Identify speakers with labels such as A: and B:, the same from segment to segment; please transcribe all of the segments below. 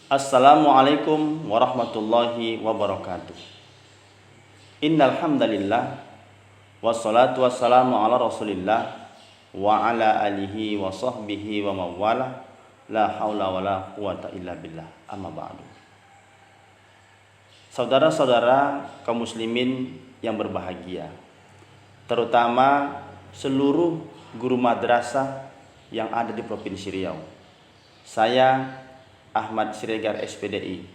A: Assalamualaikum warahmatullahi wabarakatuh. Innal hamdalillah wassalatu wassalamu ala Rasulillah wa ala alihi wa sahbihi wa mawala la haula wala quwata illa billah. Amma ba'du. Saudara-saudara kaum muslimin yang berbahagia, terutama seluruh guru madrasah yang ada di Provinsi Riau. Saya Ahmad Siregar SPDI,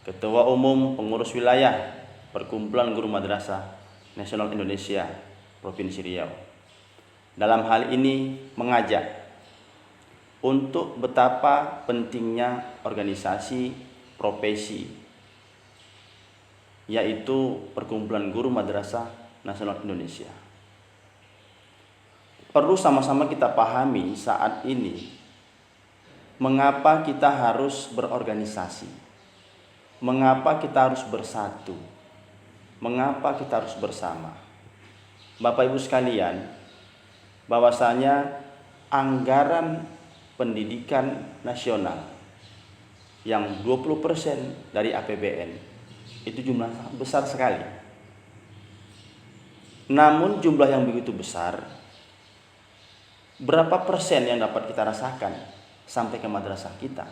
A: Ketua Umum Pengurus Wilayah Perkumpulan Guru Madrasah Nasional Indonesia Provinsi Riau. Dalam hal ini mengajak untuk betapa pentingnya organisasi profesi, yaitu Perkumpulan Guru Madrasah Nasional Indonesia. Perlu sama-sama kita pahami saat ini mengapa kita harus berorganisasi, mengapa kita harus bersatu, mengapa kita harus bersama. Bapak Ibu sekalian, bahwasanya anggaran pendidikan nasional yang 20% dari APBN itu jumlah besar sekali. Namun jumlah yang begitu besar, berapa persen yang dapat kita rasakan sampai ke madrasah kita?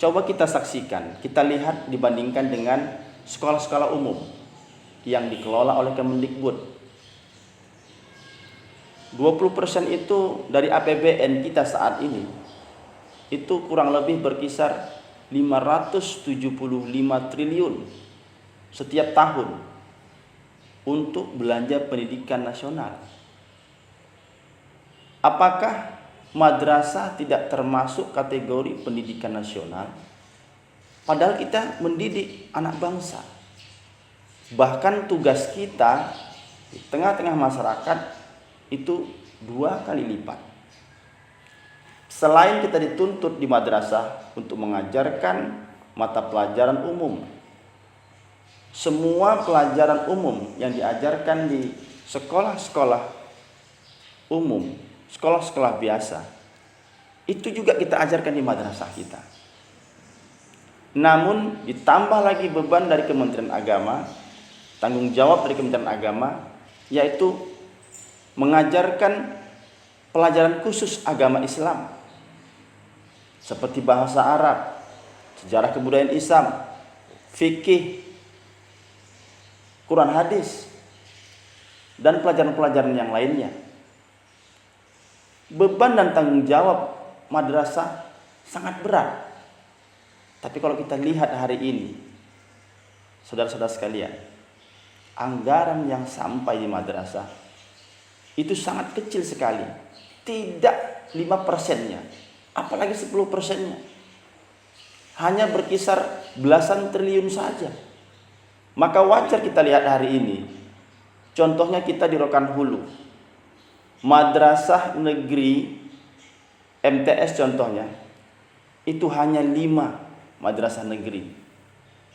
A: Coba kita saksikan, kita lihat dibandingkan dengan sekolah-sekolah umum yang dikelola oleh Kemendikbud. 20% itu dari APBN kita saat ini, itu kurang lebih berkisar 575 triliun setiap tahun untuk belanja pendidikan nasional. Apakah madrasah tidak termasuk kategori pendidikan nasional? Padahal kita mendidik anak bangsa. Bahkan tugas kita di tengah-tengah masyarakat itu 2 kali lipat. Selain kita dituntut di madrasah untuk mengajarkan mata pelajaran umum, semua pelajaran umum yang diajarkan di sekolah-sekolah umum, sekolah-sekolah biasa, itu juga kita ajarkan di madrasah kita. Namun ditambah lagi beban dari Kementerian Agama, tanggung jawab dari Kementerian Agama, yaitu mengajarkan pelajaran khusus agama Islam seperti bahasa Arab, sejarah kebudayaan Islam, fikih, Quran hadis, dan pelajaran-pelajaran yang lainnya. Beban dan tanggung jawab madrasah sangat berat. Tapi kalau kita lihat hari ini, saudara-saudara sekalian, anggaran yang sampai di madrasah itu sangat kecil sekali. Tidak 5%-nya, apalagi 10%-nya. Hanya berkisar belasan triliun saja. Maka wajar kita lihat hari ini. Contohnya kita di Rokan Hulu, madrasah negeri MTS contohnya, itu hanya 5 madrasah negeri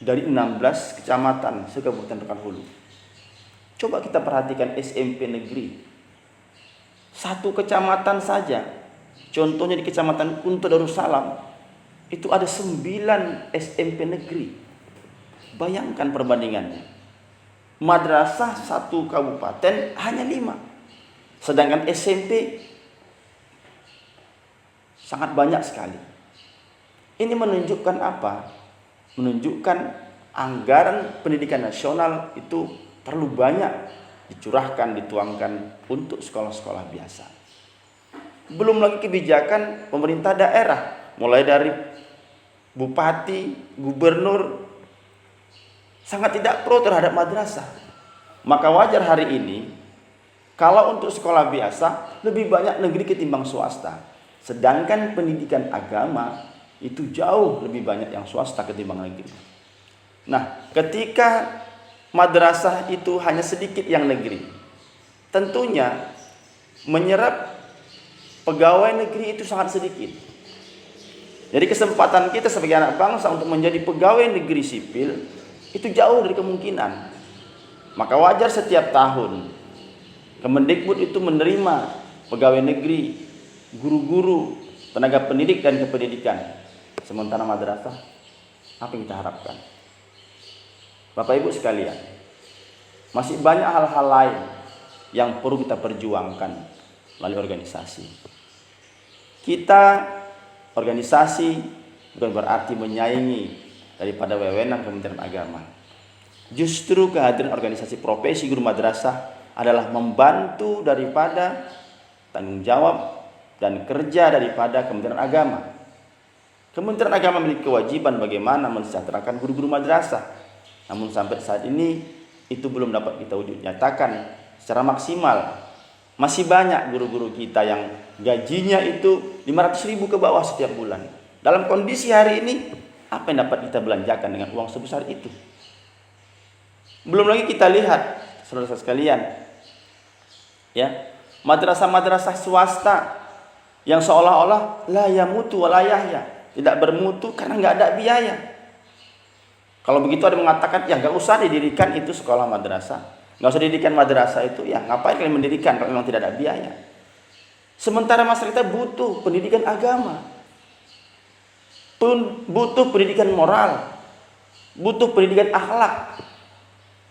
A: dari 16 kecamatan se-Kabupaten Rokan Hulu. Coba kita perhatikan SMP negeri, 1 kecamatan saja, contohnya di Kecamatan Kunto Darussalam, itu ada 9 SMP negeri. Bayangkan perbandingannya. Madrasah 1 kabupaten hanya 5. Sedangkan SMP sangat banyak sekali. Ini menunjukkan apa? Menunjukkan anggaran pendidikan nasional itu terlalu banyak dicurahkan, dituangkan untuk sekolah-sekolah biasa. Belum lagi kebijakan pemerintah daerah, mulai dari bupati, gubernur, sangat tidak pro terhadap madrasah. Maka wajar hari ini kalau untuk sekolah biasa lebih banyak negeri ketimbang swasta. Sedangkan pendidikan agama itu jauh lebih banyak yang swasta ketimbang negeri. Nah, ketika madrasah itu hanya sedikit yang negeri, tentunya menyerap pegawai negeri itu sangat sedikit. Jadi kesempatan kita sebagai anak bangsa untuk menjadi pegawai negeri sipil itu jauh dari kemungkinan. Maka wajar setiap tahun Kemendikbud itu menerima pegawai negeri, guru-guru, tenaga pendidik dan kependidikan sementara madrasah apa yang kita harapkan? Bapak Ibu sekalian, masih banyak hal-hal lain yang perlu kita perjuangkan melalui organisasi. Kita organisasi bukan berarti menyaingi daripada wewenang Kementerian Agama. Justru kehadiran organisasi profesi guru madrasah adalah membantu daripada tanggung jawab dan kerja daripada Kementerian Agama. Kementerian Agama memiliki kewajiban bagaimana mensejahterakan guru-guru madrasah. Namun sampai saat ini itu belum dapat kita wujud nyatakan secara maksimal. Masih banyak guru-guru kita yang gajinya itu 500.000 ke bawah setiap bulan. Dalam kondisi hari ini, apa yang dapat kita belanjakan dengan uang sebesar itu? Belum lagi kita lihat, saudara-saudara sekalian, ya, madrasah-madrasah swasta yang seolah-olah la yamutu wa la yahya, tidak bermutu karena nggak ada biaya. Kalau begitu ada yang mengatakan, ya nggak usah didirikan itu sekolah madrasah, nggak usah didirikan madrasah itu, ya ngapain kalian mendirikan kalau memang tidak ada biaya. Sementara masyarakat kita butuh pendidikan agama, butuh pendidikan moral, butuh pendidikan akhlak.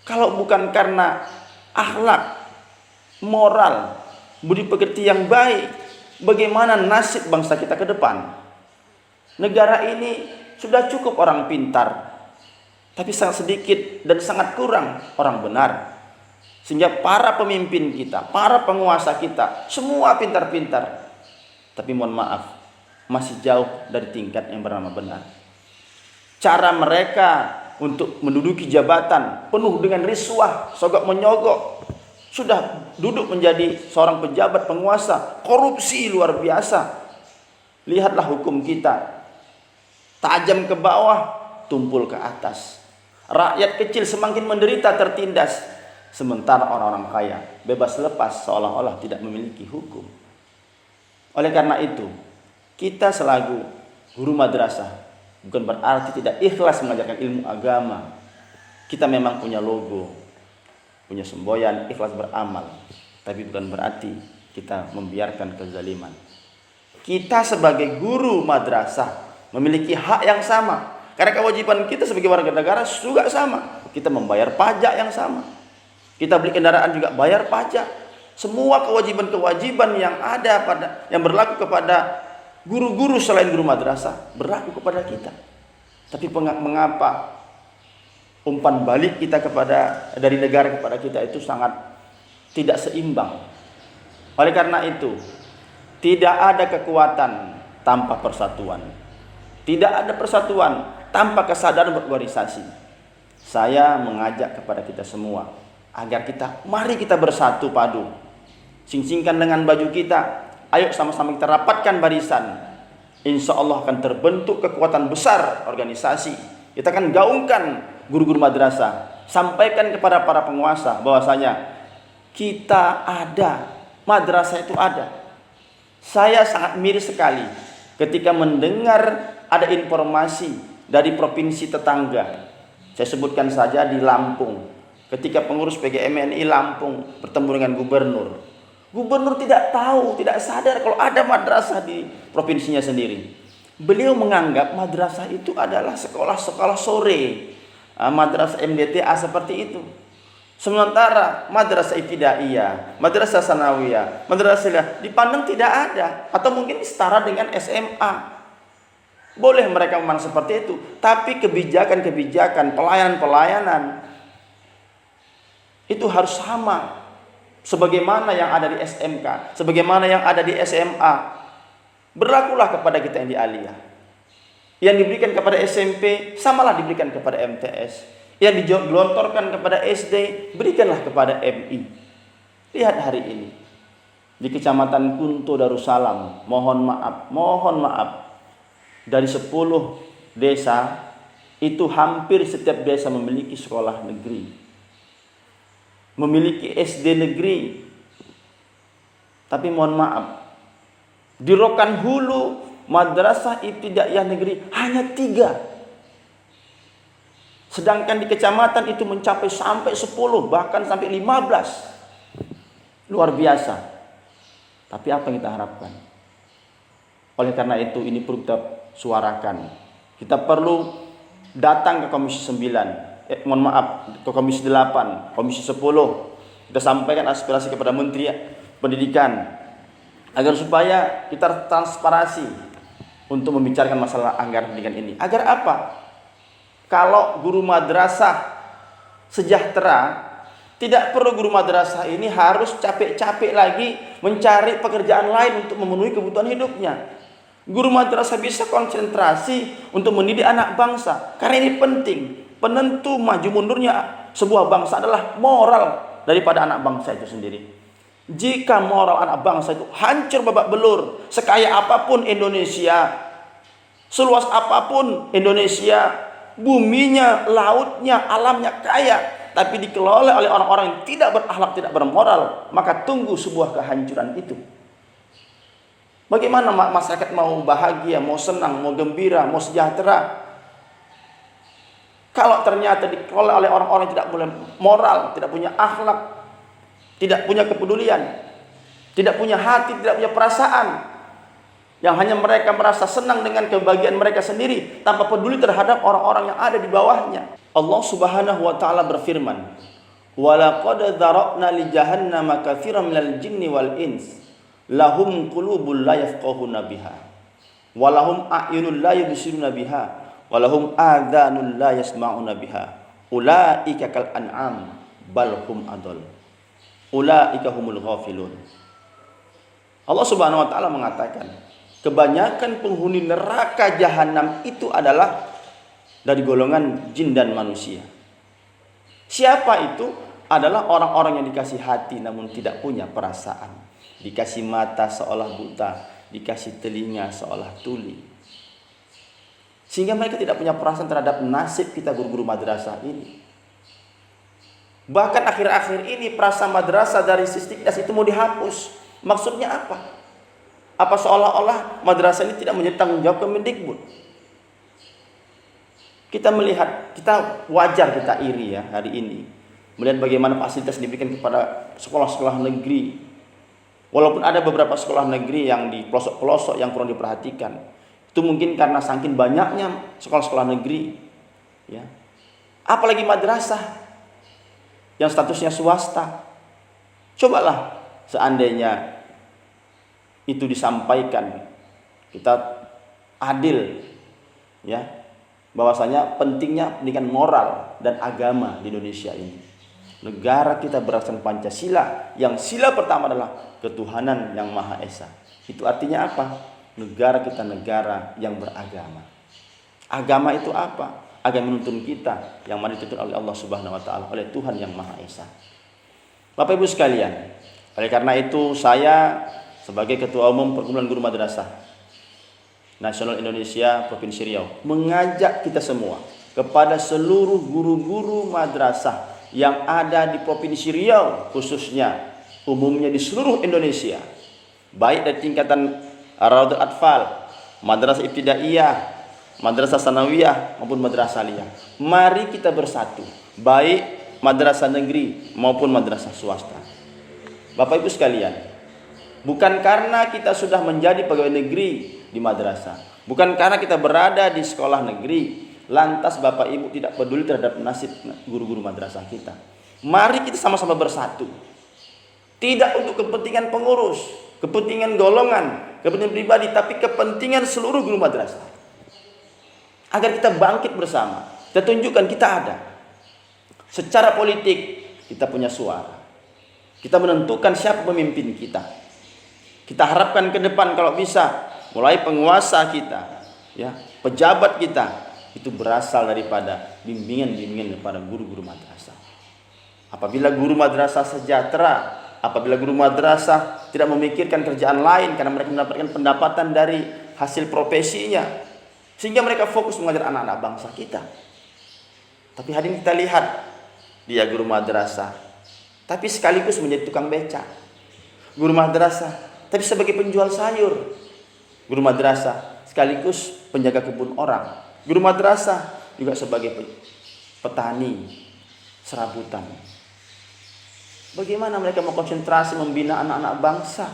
A: Kalau bukan karena akhlak, moral, budi pekerti yang baik, bagaimana nasib bangsa kita ke depan? Negara ini sudah cukup orang pintar, tapi sangat sedikit dan sangat kurang orang benar. Sehingga para pemimpin kita, para penguasa kita, semua pintar-pintar, tapi mohon maaf, masih jauh dari tingkat yang bernama benar. Cara mereka untuk menduduki jabatan penuh dengan riswah, sogok menyogok. Sudah duduk menjadi seorang pejabat penguasa, korupsi luar biasa. Lihatlah hukum kita, tajam ke bawah, tumpul ke atas. Rakyat kecil semakin menderita, tertindas. Sementara orang-orang kaya bebas lepas seolah-olah tidak memiliki hukum. Oleh karena itu, kita selaku guru madrasah bukan berarti tidak ikhlas mengajarkan ilmu agama. Kita memang punya logo, punya semboyan ikhlas beramal, tapi bukan berarti kita membiarkan kezaliman. Kita sebagai guru madrasah memiliki hak yang sama, karena kewajiban kita sebagai warga negara juga sama. Kita membayar pajak yang sama, kita beli kendaraan juga bayar pajak. Semua kewajiban-kewajiban yang ada yang berlaku kepada guru-guru selain guru madrasah berlaku kepada kita. Tapi mengapa umpan balik kita dari negara kepada kita itu sangat tidak seimbang? Oleh karena itu, tidak ada kekuatan tanpa persatuan. Tidak ada persatuan tanpa kesadaran berorganisasi. Saya mengajak kepada kita semua agar mari kita bersatu padu. Sing-singkan dengan baju kita. Ayo sama-sama kita rapatkan barisan. Insya Allah akan terbentuk kekuatan besar organisasi. Kita akan gaungkan guru-guru madrasah. Sampaikan kepada para penguasa bahwasanya kita ada, madrasah itu ada. Saya sangat miris sekali ketika mendengar ada informasi dari provinsi tetangga. Saya sebutkan saja di Lampung. Ketika pengurus PGMNI Lampung bertemu dengan gubernur. Gubernur tidak tahu, tidak sadar kalau ada madrasah di provinsinya sendiri. Beliau menganggap madrasah itu adalah sekolah-sekolah sore, madrasah MDTA seperti itu. Sementara madrasah ibtidaiyah, madrasah sanawiyah, madrasah dipandang tidak ada, atau mungkin setara dengan SMA. Boleh mereka memang seperti itu, tapi kebijakan-kebijakan, pelayanan-pelayanan itu harus sama. Sebagaimana yang ada di SMK, sebagaimana yang ada di SMA, berlakulah kepada kita yang di aliyah. Yang diberikan kepada SMP, samalah diberikan kepada MTS. Yang digelontorkan kepada SD, berikanlah kepada MI. Lihat hari ini di Kecamatan Kunto Darussalam, mohon maaf, dari 10 desa itu hampir setiap desa memiliki sekolah negeri, memiliki SD negeri. Tapi mohon maaf, di Rokan Hulu madrasah ibtidaiyah negeri hanya 3. Sedangkan di kecamatan itu mencapai sampai 10, bahkan sampai 15. Luar biasa. Tapi apa yang kita harapkan? Oleh karena itu ini perlu kita suarakan. Kita perlu datang ke Komisi 9, ke Komisi 8, Komisi 10. Kita sampaikan aspirasi kepada Menteri Pendidikan agar supaya kita transparansi untuk membicarakan masalah anggaran pendidikan ini. Agar apa? Kalau guru madrasah sejahtera, tidak perlu guru madrasah ini harus capek-capek lagi mencari pekerjaan lain untuk memenuhi kebutuhan hidupnya. Guru madrasah bisa konsentrasi untuk mendidik anak bangsa. Karena ini penting. Penentu maju mundurnya sebuah bangsa adalah moral daripada anak bangsa itu sendiri. Jika moral anak bangsa itu hancur babak belur, sekaya apapun Indonesia, seluas apapun Indonesia, buminya, lautnya, alamnya kaya, tapi dikelola oleh orang-orang yang tidak berakhlak, tidak bermoral, maka tunggu sebuah kehancuran itu. Bagaimana masyarakat mau bahagia, mau senang, mau gembira, mau sejahtera, kalau ternyata dikelola oleh orang-orang yang tidak boleh moral, tidak punya akhlak, tidak punya kepedulian, tidak punya hati, tidak punya perasaan, yang hanya mereka merasa senang dengan kebahagiaan mereka sendiri tanpa peduli terhadap orang-orang yang ada di bawahnya. Allah Subhanahu wa taala berfirman, "Walaqad dzara'na li jahannama katsiran minal jinni wal ins, lahum qulubun la yafqahuna biha, wa lahum a'yunun la yubsiruna biha, wa lahum adhanun la yasma'una biha. Ulaika kal an'am bal hum adall. Ulaika humul ghafilun." Allah Subhanahu wa taala mengatakan, kebanyakan penghuni neraka jahanam itu adalah dari golongan jin dan manusia. Siapa itu? Adalah orang-orang yang dikasih hati namun tidak punya perasaan, dikasih mata seolah buta, dikasih telinga seolah tuli, sehingga mereka tidak punya perasaan terhadap nasib kita guru-guru madrasah ini. Bahkan akhir-akhir ini perasa madrasah dari Sisdiknas itu mau dihapus. Maksudnya apa? Apa seolah-olah madrasah ini tidak menyertang jawab Kemendikbud? Kita melihat, kita wajar kita iri ya hari ini melihat bagaimana fasilitas diberikan kepada sekolah-sekolah negeri. Walaupun ada beberapa sekolah negeri yang di pelosok-pelosok yang kurang diperhatikan, itu mungkin karena saking banyaknya sekolah-sekolah negeri, ya. Apalagi madrasah yang statusnya swasta. Cobalah seandainya itu disampaikan, kita adil, ya, bahwasanya pentingnya pendidikan moral dan agama di Indonesia ini. Negara kita berasaskan Pancasila, yang sila pertama adalah ketuhanan yang Maha Esa. Itu artinya apa? Negara kita negara yang beragama. Agama itu apa? Agama menuntun kita yang mana dituntun oleh Allah Subhanahu wa taala, oleh Tuhan yang Maha Esa. Bapak Ibu sekalian, oleh karena itu saya sebagai Ketua Umum Perkumpulan Guru Madrasah Nasional Indonesia Provinsi Riau mengajak kita semua, kepada seluruh guru-guru madrasah yang ada di Provinsi Riau, khususnya umumnya di seluruh Indonesia, baik dari tingkatan Raudhatul Atfal, Madrasah Ibtidaiyah, Madrasah Sanawiyah maupun Madrasah Aliyah. Mari kita bersatu, baik madrasah negeri maupun madrasah swasta. Bapak Ibu sekalian, bukan karena kita sudah menjadi pegawai negeri di madrasah, bukan karena kita berada di sekolah negeri, lantas Bapak Ibu tidak peduli terhadap nasib guru-guru madrasah kita. Mari kita sama-sama bersatu. Tidak untuk kepentingan pengurus, kepentingan golongan, kepentingan pribadi, tapi kepentingan seluruh guru madrasah. Agar kita bangkit bersama, kita tunjukkan kita ada. Secara politik kita punya suara. Kita menentukan siapa pemimpin kita. Kita harapkan ke depan kalau bisa, mulai penguasa kita, ya, pejabat kita, itu berasal daripada bimbingan-bimbingan daripada guru-guru madrasah. Apabila guru madrasah sejahtera, apabila guru madrasah tidak memikirkan kerjaan lain karena mereka mendapatkan pendapatan dari hasil profesinya, sehingga mereka fokus mengajar anak-anak bangsa kita. Tapi hari ini kita lihat, dia guru madrasah, tapi sekaligus menjadi tukang beca. Guru madrasah, tapi sebagai penjual sayur. Guru madrasah sekaligus penjaga kebun orang. Guru madrasah juga sebagai petani serabutan. Bagaimana mereka mau konsentrasi membina anak-anak bangsa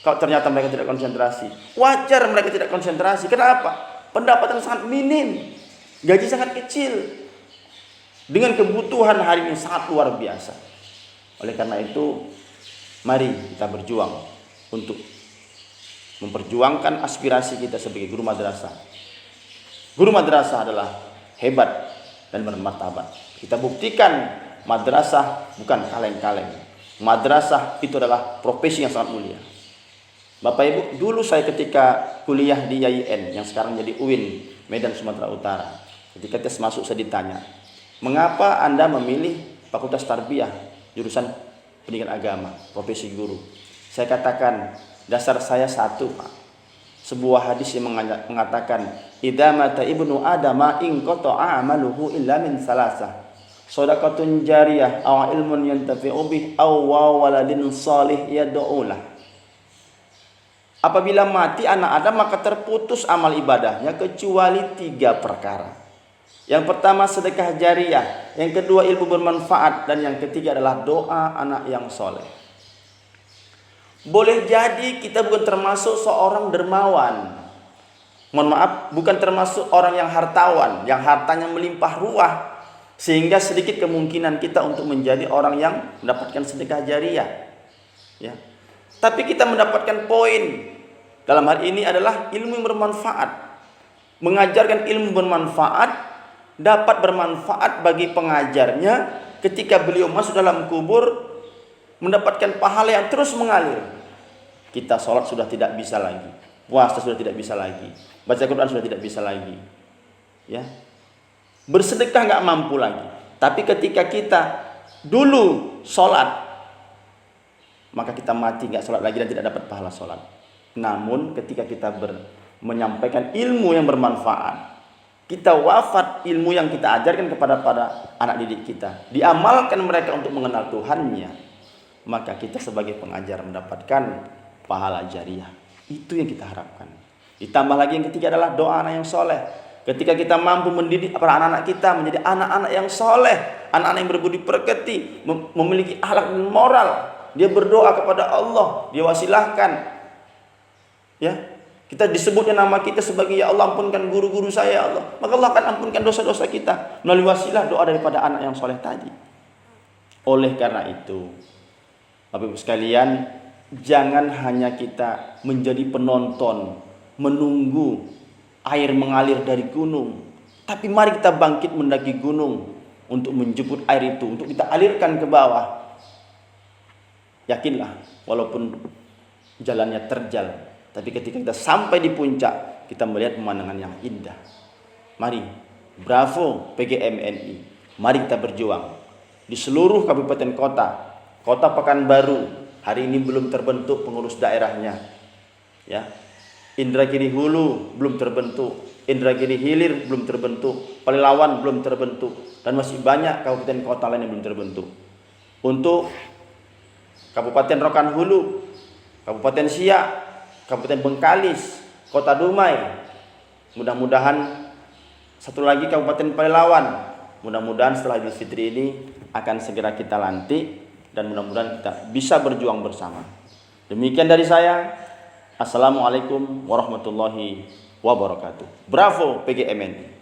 A: kalau ternyata mereka tidak konsentrasi? Wajar mereka tidak konsentrasi. Kenapa? pendapatan sangat minim, gaji sangat kecil, dengan kebutuhan hari ini sangat luar biasa. Oleh karena itu, mari kita berjuang untuk memperjuangkan aspirasi kita sebagai guru madrasah. Guru madrasah adalah hebat dan bermartabat. Kita buktikan madrasah bukan kaleng-kaleng. Madrasah itu adalah profesi yang sangat mulia. Bapak Ibu, dulu saya ketika kuliah di IAIN yang sekarang jadi UIN Medan Sumatera Utara, ketika tes masuk saya ditanya, mengapa Anda memilih Fakultas Tarbiyah jurusan pendidikan agama, profesi guru? Saya katakan, dasar saya satu, Pak. Sebuah hadis yang mengatakan, idza mata ibnu adama in qata'a amaluhu illa min salasah, shadaqatun jariyah aw ilmun yantafi'u bih aw waladin salih yad'u lah. Apabila mati anak Adam, maka terputus amal ibadahnya kecuali 3 perkara. Yang pertama sedekah jariyah, yang kedua ilmu bermanfaat, dan yang ketiga adalah doa anak yang soleh. Boleh jadi kita bukan termasuk seorang dermawan, mohon maaf, bukan termasuk orang yang hartawan, yang hartanya melimpah ruah, sehingga sedikit kemungkinan kita untuk menjadi orang yang mendapatkan sedekah jariyah, ya. Tapi kita mendapatkan poin dalam hal ini adalah ilmu yang bermanfaat. Mengajarkan ilmu bermanfaat dapat bermanfaat bagi pengajarnya ketika beliau masuk dalam kubur, mendapatkan pahala yang terus mengalir. Kita sholat sudah tidak bisa lagi, puasa sudah tidak bisa lagi, baca Quran sudah tidak bisa lagi, ya. Bersedekah nggak mampu lagi. Tapi ketika kita dulu sholat, maka kita mati nggak sholat lagi dan tidak dapat pahala sholat. Namun ketika kita menyampaikan ilmu yang bermanfaat, kita wafat ilmu yang kita ajarkan kepada anak didik kita, diamalkan mereka untuk mengenal Tuhannya, maka kita sebagai pengajar mendapatkan pahala jariyah. Itu yang kita harapkan. Ditambah lagi yang ketiga adalah doa anak yang soleh. Ketika kita mampu mendidik para anak-anak kita menjadi anak-anak yang soleh, anak-anak yang berbudi pekerti, memiliki akhlak dan moral, dia berdoa kepada Allah, dia wasilahkan, ya. Kita disebutnya nama kita sebagai, ya Allah ampunkan guru-guru saya, ya Allah, maka Allah akan ampunkan dosa-dosa kita melalui wasilah doa daripada anak yang soleh tadi. Oleh karena itu, Bapak Ibu sekalian, jangan hanya kita menjadi penonton, menunggu air mengalir dari gunung, tapi mari kita bangkit mendaki gunung untuk menjemput air itu, untuk kita alirkan ke bawah. Yakinlah, walaupun jalannya terjal, tapi ketika kita sampai di puncak, kita melihat pemandangan yang indah. Mari, bravo PGMNI, mari kita berjuang. Di seluruh kabupaten kota, Kota Pekanbaru, hari ini belum terbentuk pengurus daerahnya, ya. Indragiri Hulu belum terbentuk, Indragiri Hilir belum terbentuk, Pelalawan belum terbentuk, dan masih banyak kabupaten kota lain yang belum terbentuk. Untuk Kabupaten Rokan Hulu, Kabupaten Siak, Kabupaten Bengkalis, Kota Dumai, mudah-mudahan satu lagi Kabupaten Pelalawan, mudah-mudahan setelah Idul Fitri ini akan segera kita lantik dan mudah-mudahan kita bisa berjuang bersama. Demikian dari saya. Assalamualaikum warahmatullahi wabarakatuh. Bravo PGMNI.